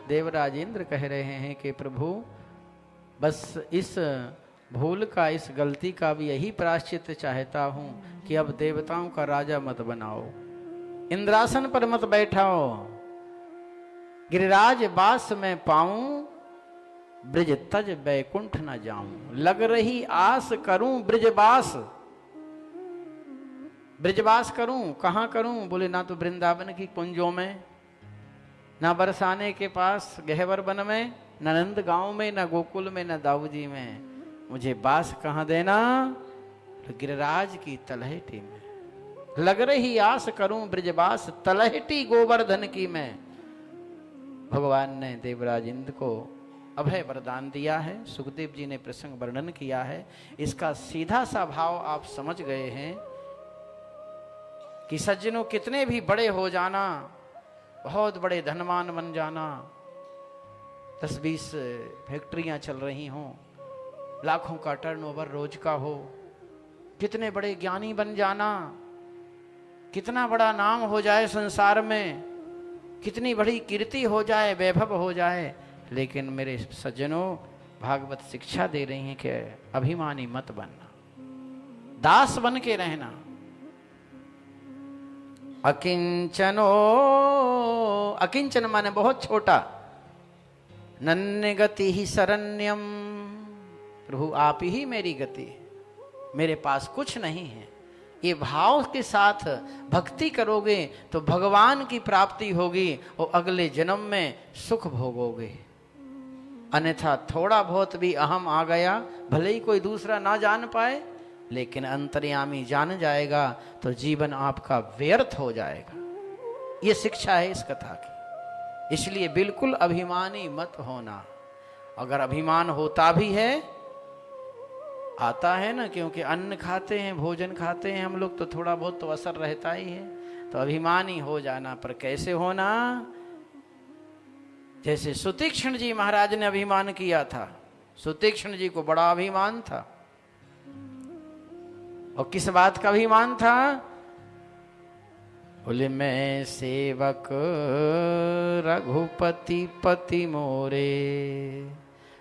देवराज इंद्र कह रहे हैं कि प्रभु बस इस भूल का, इस गलती का भी यही प्रायश्चित चाहता हूं कि अब देवताओं का राजा मत बनाओ, इंद्रासन पर मत बैठाओ, गिरिराज बास में पाऊं, ब्रज तज बैकुंठ न जाऊं। लग रही आस करूं ब्रजवास, ब्रजवास करूं, कहां करूं? बोले ना तो वृंदावन की कुंजों में, ना बरसाने के पास गहवर वन में, न नंद गांव में, न गोकुल में, न दाऊदी में। मुझे बास कहां देना? तो गिरिराज की तलहटी में। लग रही आस करूं ब्रजवास, तलहटी गोवर्धन की मैं। भगवान ने देवराज इंद्र को अभय वरदान दिया है। सुखदेव जी ने प्रसंग वर्णन किया है। इसका सीधा सा भाव आप समझ गए हैं कि सज्जनों, कितने भी बड़े हो जाना, बहुत बड़े धनवान बन जाना, 10-20 फैक्ट्रियां चल रही हों, लाखों का टर्नओवर रोज का हो, कितने बड़े ज्ञानी बन जाना, कितना बड़ा नाम हो जाए संसार में, कितनी बड़ी कीर्ति हो जाए, वैभव हो जाए, लेकिन मेरे सज्जनों, भागवत शिक्षा दे रही हैं कि अभिमानी मत बनना, दास बन के रहना। अकिंचनो, अकिंचन माने बहुत छोटा, नन्य गति ही शरण्यम, प्रभु आप ही मेरी गति, मेरे पास कुछ नहीं है। ये भाव के साथ भक्ति करोगे तो भगवान की प्राप्ति होगी और अगले जन्म में सुख भोगोगे। अन्यथा थोड़ा बहुत भी अहम आ गया, भले ही कोई दूसरा ना जान पाए, लेकिन अंतर्यामी जान जाएगा तो जीवन आपका व्यर्थ हो जाएगा। ये शिक्षा है इस कथा की। इसलिए बिल्कुल अभिमानी मत होना। अगर अभिमान होता भी है, आता है ना, क्योंकि अन्न खाते हैं, भोजन खाते हैं हम लोग, तो थोड़ा बहुत तो असर रहता ही है। तो अभिमानी हो जाना, पर कैसे होना? जैसे सुतीक्ष्ण जी महाराज ने अभिमान किया था। सुतीक्ष्ण जी को बड़ा अभिमान था। और किस बात का अभिमान था? बोले मैं सेवक रघुपति पति मोरे,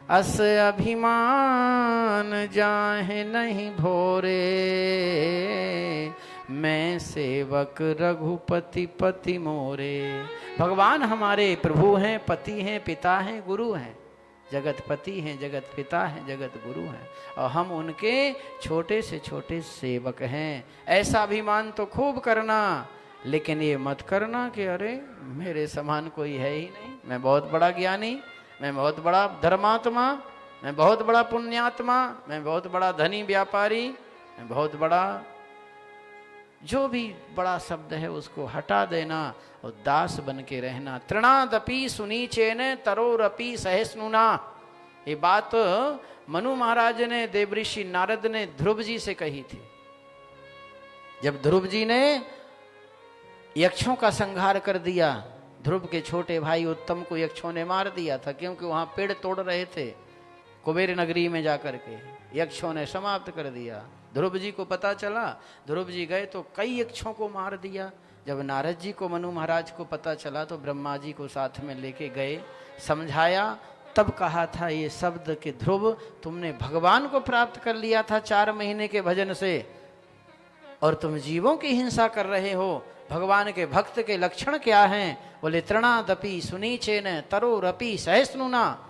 अस अभिमान जाहे नहीं भोरे। मैं सेवक रघुपति पति मोरे। भगवान हमारे प्रभु हैं, पति हैं, पिता हैं, गुरु हैं, जगत पति हैं, जगत पिता हैं, जगत गुरु हैं, और हम उनके छोटे से छोटे सेवक हैं। ऐसा अभिमान तो खूब करना, लेकिन ये मत करना कि अरे मेरे समान कोई है ही नहीं, मैं बहुत बड़ा ज्ञानी, मैं बहुत बड़ा धर्मात्मा, मैं बहुत बड़ा पुण्यात्मा, मैं बहुत बड़ा धनी व्यापारी, मैं बहुत बड़ा, जो भी बड़ा शब्द है उसको हटा देना और दास बन के रहना। तृणादपि सुनीचेन तरोरपि सहिष्णुना। ये बात मनु महाराज ने, देवऋषि नारद ने ध्रुव जी से कही थी। जब ध्रुव जी ने यक्षों का संहार कर दिया, ध्रुव के छोटे भाई उत्तम को यक्षों ने मार दिया था, क्योंकि वहां पेड़ तोड़ रहे थे। कुबेर नगरी में जाकर के यक्षों ने समाप्त कर दिया। ध्रुव जी को पता चला, ध्रुव जी गए तो कई यक्षों को मार दिया। जब नारद जी को, मनु महाराज को पता चला तो ब्रह्मा जी को साथ में लेके गए, समझाया, तब कहा था ये शब्द कि ध्रुव, तुमने भगवान को प्राप्त कर लिया था 4 महीने के भजन से, और तुम जीवों की हिंसा कर रहे हो। भगवान के भक्त के लक्षण क्या हैं? बोले तृणादपि सुनीचेन तरोरपि सहिष्णुना।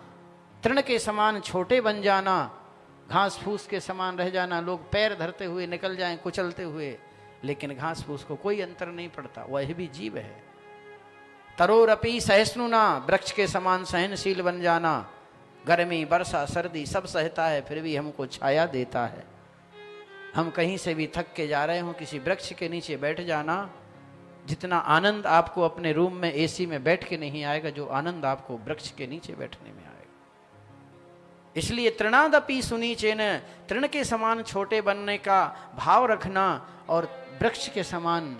तृण के समान छोटे बन जाना, घास फूस के समान रह जाना, लोग पैर धरते हुए निकल जाएं कुचलते हुए, लेकिन घास फूस को कोई अंतर नहीं पड़ता, वह भी जीव है। तरोरपि सहिष्णुना, वृक्ष के समान सहनशील बन जाना, गर्मी वर्षा सर्दी सब सहता है, फिर भी हमको छाया देता है। हम कहीं से भी थक के जा रहे हो, किसी वृक्ष के नीचे बैठ जाना, जितना आनंद आपको अपने रूम में एसी में बैठ के नहीं आएगा, जो आनंद आपको वृक्ष के नीचे बैठने में आएगा। इसलिए तृणादपि सुनीचेन, तृण के समान छोटे बनने का भाव रखना और वृक्ष के समान